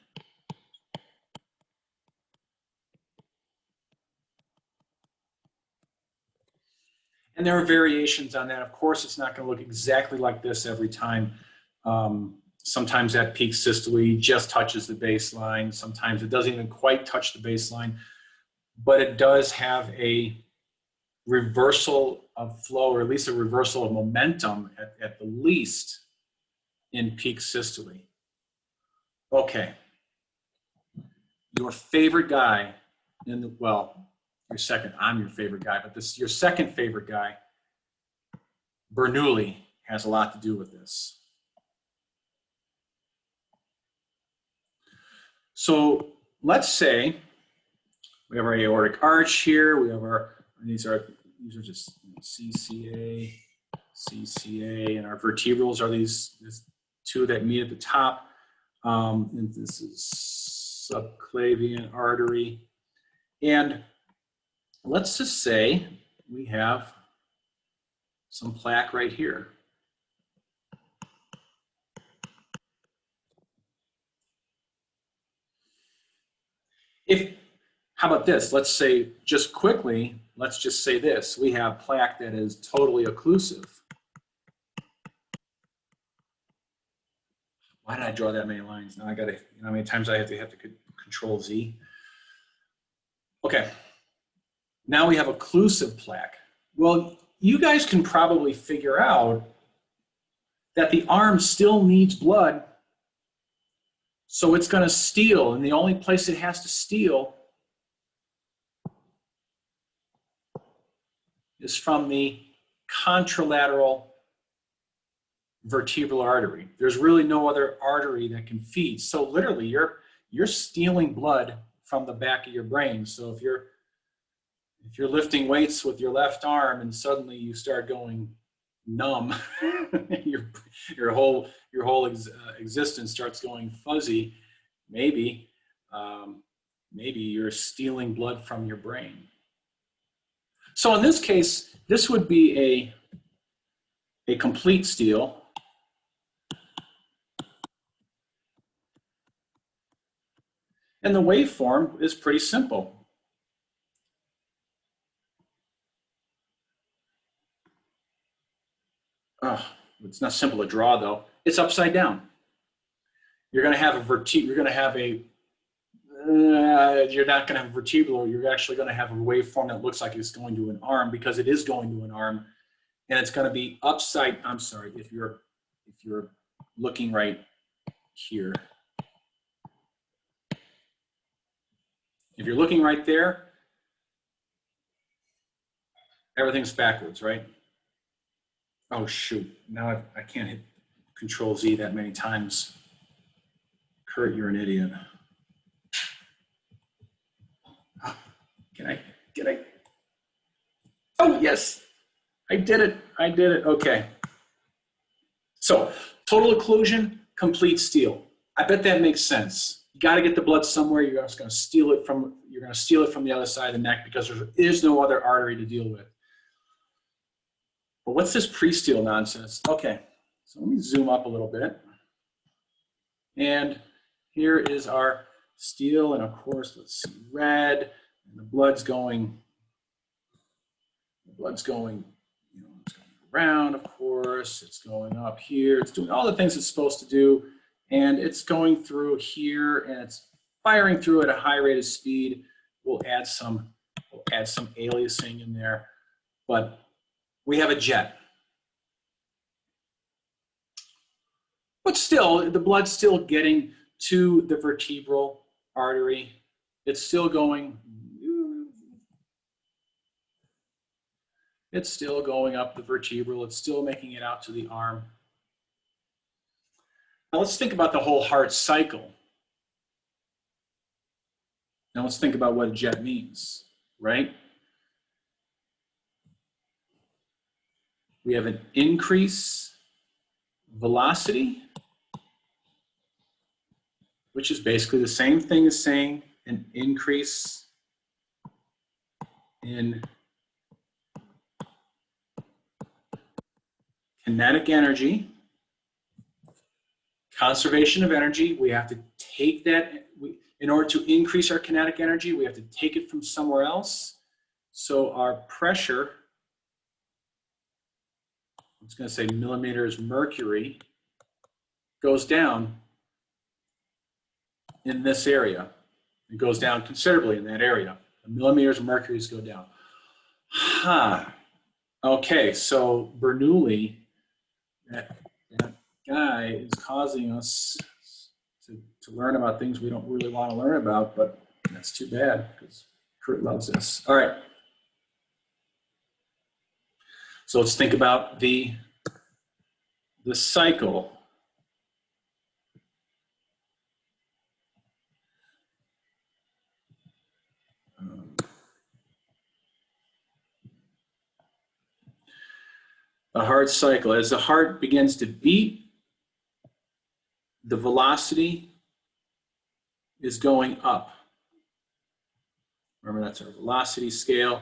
And there are variations on that. Of course, it's not going to look exactly like this every time. Sometimes that peak systole just touches the baseline. Sometimes it doesn't even quite touch the baseline. But it does have a reversal of flow, or at least a reversal of momentum at the least in peak systole. Okay. Your favorite guy well, your second, I'm your favorite guy, but your second favorite guy, Bernoulli, has a lot to do with this. So let's say we have our aortic arch here. We have these are just CCA, CCA, and our vertebrals are these two that meet at the top. And this is subclavian artery. And let's just say we have some plaque right here. How about this? Let's say, just quickly, let's just say this. We have plaque that is totally occlusive. Why did I draw that many lines? Now I got to, how many times I have to Control Z. Okay. Now we have occlusive plaque. Well, you guys can probably figure out that the arm still needs blood, so it's going to steal, and the only place it has to steal is from the contralateral vertebral artery. There's really no other artery that can feed. So literally, you're stealing blood from the back of your brain. So if you're lifting weights with your left arm and suddenly you start going numb, your whole existence starts going fuzzy, maybe you're stealing blood from your brain. So in this case, this would be a complete steal. And the waveform is pretty simple. Oh, it's not simple to draw though. It's upside down. You're going to have you're not going to have vertebral. You're actually going to have a waveform that looks like it's going to an arm, because it is going to an arm, and it's going to be upside. I'm sorry, if you're looking right here. If you're looking right there, everything's backwards, right? Oh shoot! Now I can't hit Control Z that many times. Kurt, you're an idiot. Can I? Oh, yes, I did it. Okay. So total occlusion, complete steal. I bet that makes sense. You got to get the blood somewhere. You're just going to steal it from the other side of the neck, because there is no other artery to deal with. But what's this pre-steal nonsense? Okay, so let me zoom up a little bit. And here is our steal, and of course, let's see, red. And the blood's going, it's going around, of course, it's going up here, it's doing all the things it's supposed to do, and it's going through here, and it's firing through at a high rate of speed. We'll add some aliasing in there, but we have a jet. But still, the blood's still getting to the vertebral artery. It's still going, it's still going up the vertebral. It's still making it out to the arm. Now let's think about the whole heart cycle. Now let's think about what a jet means, right? We have an increase velocity, which is basically the same thing as saying an increase in kinetic energy. Conservation of energy, we have to take that, in order to increase our kinetic energy, we have to take it from somewhere else. So our pressure, I'm just going to say millimeters mercury, goes down in this area. It goes down considerably in that area. The millimeters of mercury go down. Okay, so Bernoulli, that guy is causing us to learn about things we don't really want to learn about, but that's too bad because Kurt loves this. All right. So let's think about the cycle. The heart cycle. As the heart begins to beat, the velocity is going up. Remember, that's our velocity scale.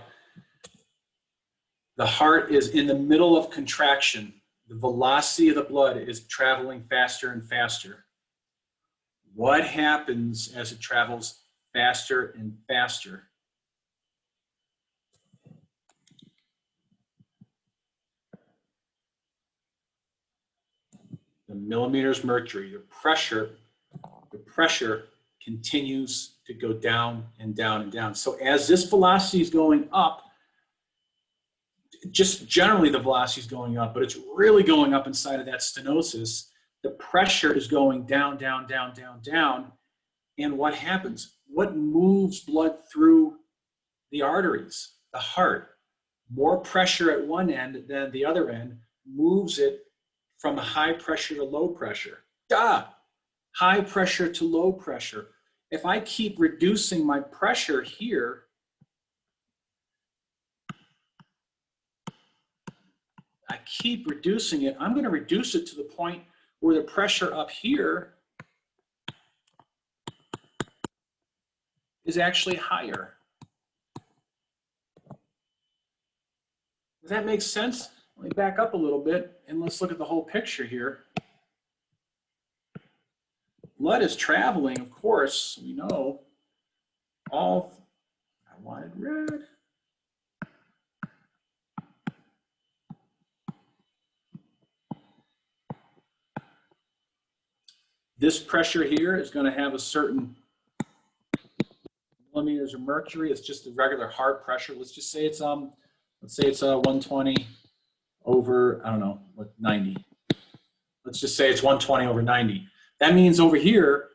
The heart is in the middle of contraction. The velocity of the blood is traveling faster and faster. What happens as it travels faster and faster? The millimeters mercury, the pressure continues to go down and down and down. So as this velocity is going up, just generally the velocity is going up, but it's really going up inside of that stenosis. The pressure is going down, down, down, down, down. And what happens? What moves blood through the arteries? The heart. More pressure at one end than the other end moves it from high pressure to low pressure. High pressure to low pressure. If I keep reducing my pressure here, I keep reducing it, I'm going to reduce it to the point where the pressure up here is actually higher. Does that make sense? Let me back up a little bit and let's look at the whole picture here. Blood is traveling, of course, we know, I wanted red. This pressure here is going to have a certain millimeters of mercury. It's just the regular heart pressure. Let's just say it's 120 over, I don't know, what, 90. Let's just say it's 120 over 90. That means over here,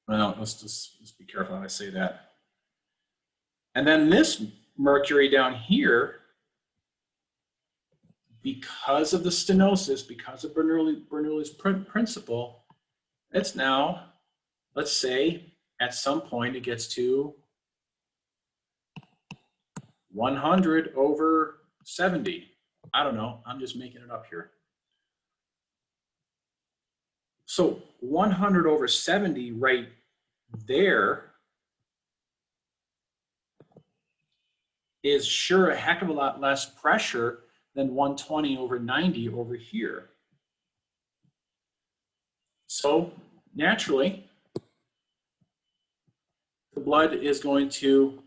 well, let's be careful how I say that. And then this mercury down here, because of the stenosis, because of Bernoulli's principle, it's now, let's say, at some point it gets to 100 over 70. I don't know, I'm just making it up here. So 100 over 70 right there is sure a heck of a lot less pressure than 120 over 90 over here. So naturally, the blood is going to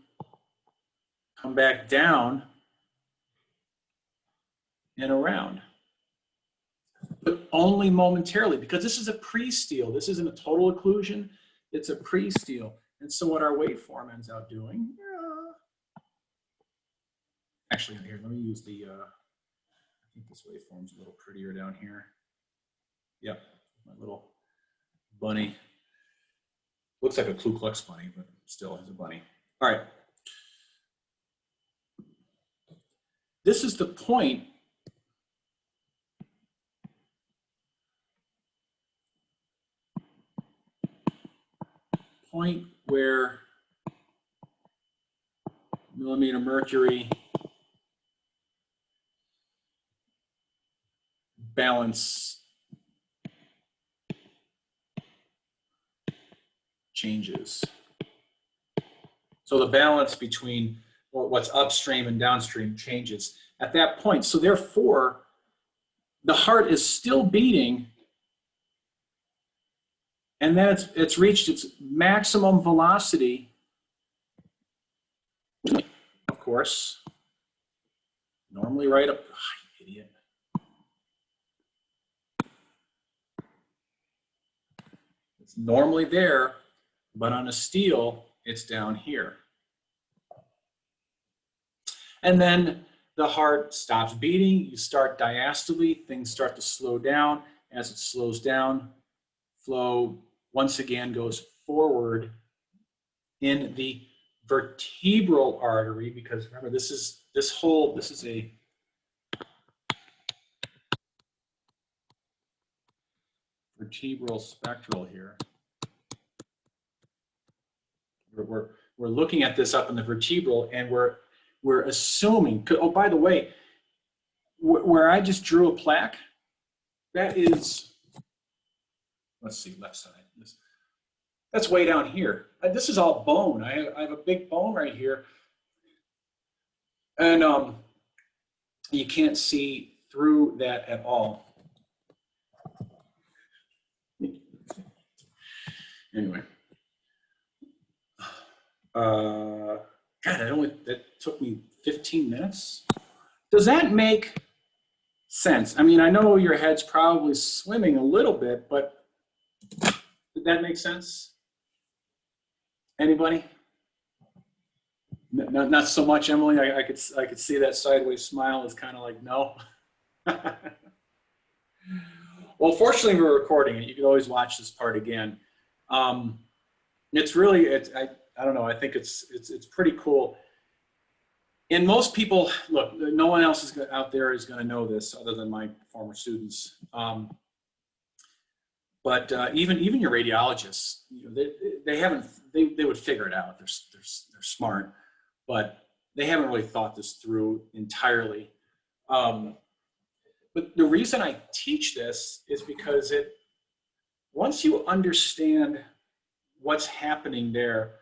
come back down and around, but only momentarily, because this is a pre-steal. This isn't a total occlusion, it's a pre-steal. And so what our waveform ends up doing, actually here, let me use the, I think this waveform's a little prettier down here. Yep, my little bunny. Looks like a Ku Klux bunny, but still is a bunny. All right. This is the point where millimeter mercury balance changes. So the balance between what's upstream and downstream changes at that point. So therefore, the heart is still beating, and then it's reached its maximum velocity, of course, normally right up, oh, idiot. It's normally there, but on a steel, it's down here. And then the heart stops beating, you start diastole, things start to slow down. As it slows down, flow once again goes forward in the vertebral artery, because remember, this is a vertebral spectral here. We're looking at this up in the vertebral, and we're assuming, oh, by the way, where I just drew a plaque, that is, let's see, left side. That's way down here. This is all bone. I have a big bone right here. And you can't see through that at all. Anyway. God, that took me 15 minutes. Does that make sense? I mean, I know your head's probably swimming a little bit, but did that make sense? Anybody? Not so much, Emily. I could see that sideways smile is kind of like no. Well, fortunately, we're recording it. You can always watch this part again. It's really, I don't know. I think it's pretty cool. And most people, look, no one else out there is going to know this other than my former students. But even your radiologists, you know, they would figure it out. They're smart, but they haven't really thought this through entirely. But the reason I teach this is because once you understand what's happening there,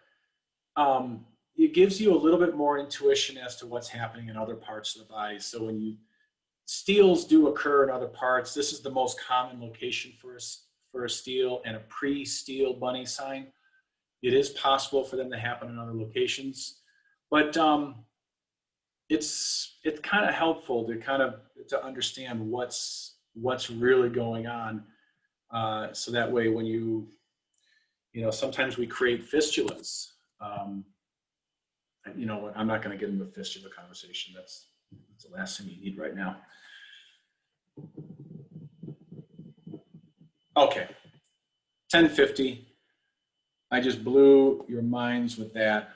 it gives you a little bit more intuition as to what's happening in other parts of the body. So when steals do occur in other parts, this is the most common location for a steal and a pre-steal bunny sign. It is possible for them to happen in other locations, but it's kind of helpful to understand what's really going on. So that way, when you know, sometimes we create fistulas. You know what? I'm not going to get into a fistula conversation. That's the last thing you need right now. Okay, 1050. I just blew your minds with that.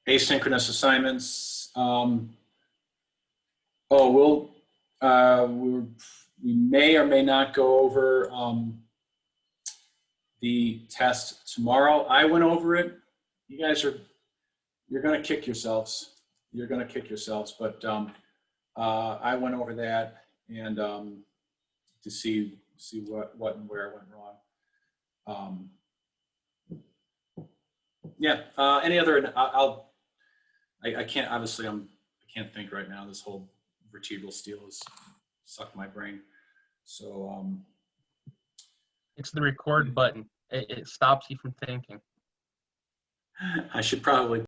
Asynchronous assignments. We may or may not go over the test tomorrow. I went over it. You guys you're going to kick yourselves. You're going to kick yourselves, but I went over that and to see what and where went wrong. Yeah. Any other? I can't. Obviously, I can't think right now. This whole vertebral steal has sucked my brain. So it's the record button. It stops you from thinking. I should probably